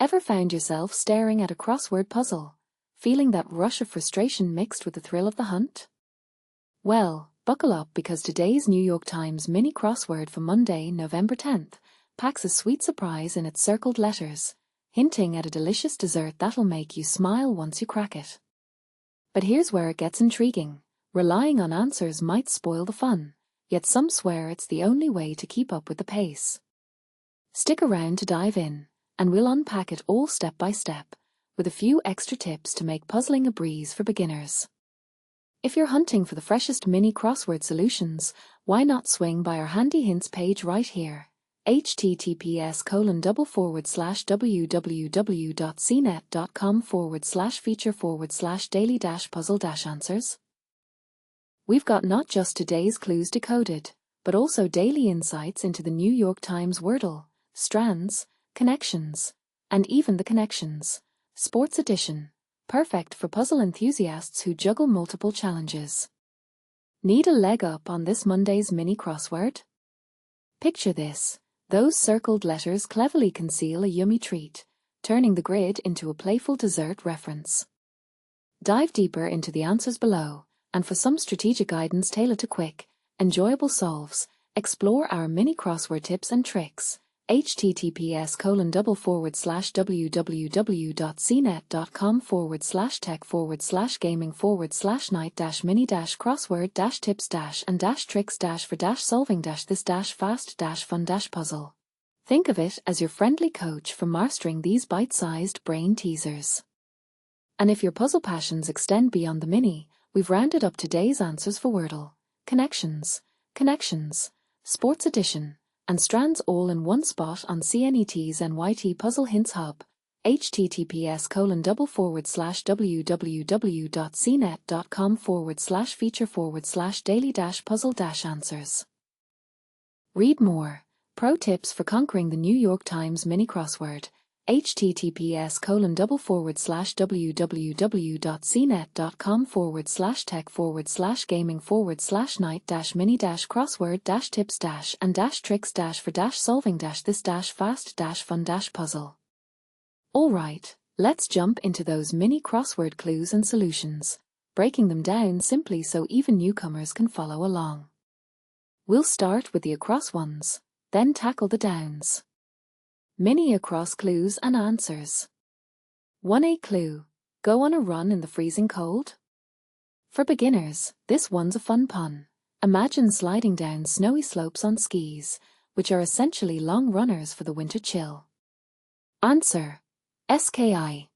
Ever found yourself staring at a crossword puzzle, feeling that rush of frustration mixed with the thrill of the hunt? Well, buckle up because today's New York Times Mini Crossword for Monday, November 10th, packs a sweet surprise in its circled letters, hinting at a delicious dessert that'll make you smile once you crack it. But here's where it gets intriguing. Relying on answers might spoil the fun, yet some swear it's the only way to keep up with the pace. Stick around to dive in, and we'll unpack it all step by step, with a few extra tips to make puzzling a breeze for beginners. If you're hunting for the freshest mini crossword solutions, why not swing by our handy hints page right here, https://www.cnet.com/feature/daily-puzzle-answers. We've got not just today's clues decoded, but also daily insights into the New York Times Wordle, strands, connections, and even the connections. Sports edition, perfect for puzzle enthusiasts who juggle multiple challenges. Need a leg up on this Monday's mini crossword? Picture this. Those circled letters cleverly conceal a yummy treat, turning the grid into a playful dessert reference. Dive deeper into the answers below, and for some strategic guidance tailored to quick, enjoyable solves, explore our mini crossword tips and tricks. https://www.cnet.com/tech/gaming/for/night-mini-crossword-tips-and-tricks-fast-fun-puzzle. Think of it as your friendly coach for mastering these bite-sized brain teasers. And if your puzzle passions extend beyond the mini, we've rounded up today's answers for Wordle, connections, sports edition, and strands all in one spot on CNET's NYT Puzzle Hints Hub, https://www.cnet.com/feature/daily-puzzle-answers. Read more. Pro tips for conquering the New York Times Mini Crossword, https://www.cnet.com/tech/gaming/for/night-mini-crossword-tips-and-tricks-for-fast-fun-puzzle. Alright, let's jump into those mini crossword clues and solutions, breaking them down simply so even newcomers can follow along. We'll start with the across ones, then tackle the downs. Mini across clues and answers. 1A clue. Go on a run in the freezing cold? For beginners, this one's a fun pun. Imagine sliding down snowy slopes on skis, which are essentially long runners for the winter chill. Answer: SKI.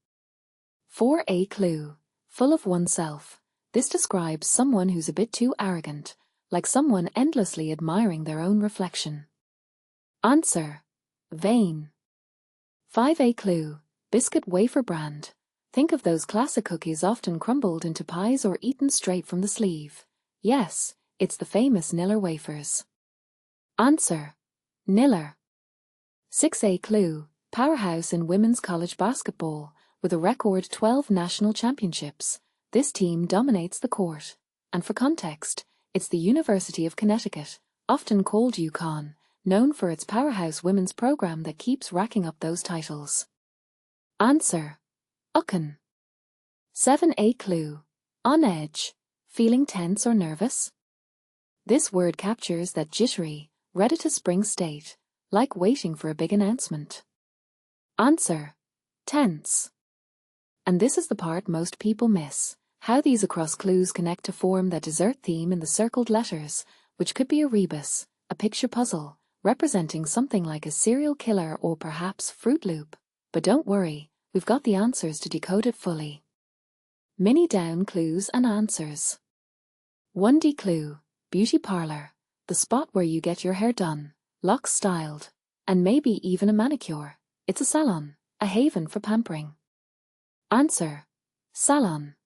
4A clue. Full of oneself. This describes someone who's a bit too arrogant, like someone endlessly admiring their own reflection. Answer: vain. 5A clue. Biscuit wafer brand. Think of those classic cookies often crumbled into pies or eaten straight from the sleeve. Yes, it's the famous Niller wafers. Answer: Niller. 6A clue. Powerhouse in women's college basketball, with a record 12 national championships. This team dominates the court. And for context, it's the University of Connecticut, often called UConn, known for its powerhouse women's program that keeps racking up those titles. Answer: Ucken. 7A clue. On edge. Feeling tense or nervous? This word captures that jittery, ready-to-spring state, like waiting for a big announcement. Answer: tense. And this is the part most people miss, how these across clues connect to form that dessert theme in the circled letters, which could be a rebus, a picture puzzle, representing something like a serial killer or perhaps Fruit Loop. But don't worry, we've got the answers to decode it fully. Mini down clues and answers. 1D clue. Beauty parlor. The spot where you get your hair done, locks styled, and maybe even a manicure. It's a salon, a haven for pampering. Answer: salon.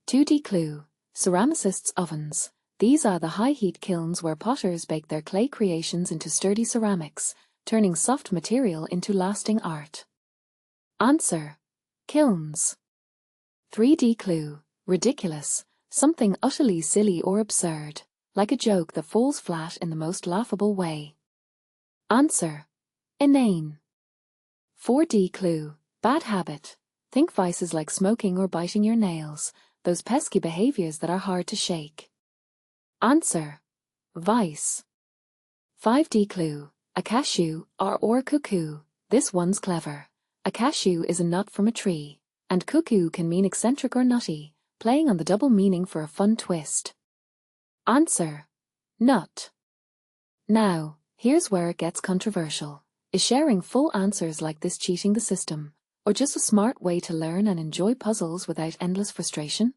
2D clue. Ceramicists' ovens. These are the high-heat kilns where potters bake their clay creations into sturdy ceramics, turning soft material into lasting art. Answer: kilns. 3D clue. Ridiculous. Something utterly silly or absurd, like a joke that falls flat in the most laughable way. Answer: inane. 4D clue. Bad habit. Think vices like smoking or biting your nails, those pesky behaviors that are hard to shake. Answer. Vice. 5D clue. A cashew or cuckoo. This one's clever. A cashew is a nut from a tree, and cuckoo can mean eccentric or nutty, playing on the double meaning for a fun twist. Answer. Nut. Now, here's where it gets controversial. Is sharing full answers like this cheating the system, or just a smart way to learn and enjoy puzzles without endless frustration?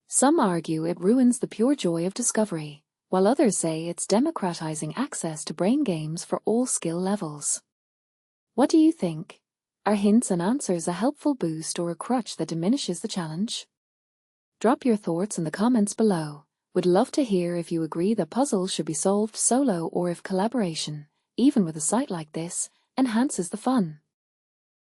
Some argue it ruins the pure joy of discovery, while others say it's democratizing access to brain games for all skill levels. What do you think? Are hints and answers a helpful boost or a crutch that diminishes the challenge? Drop your thoughts in the comments below. Would love to hear if you agree that puzzles should be solved solo or if collaboration, even with a site like this, enhances the fun.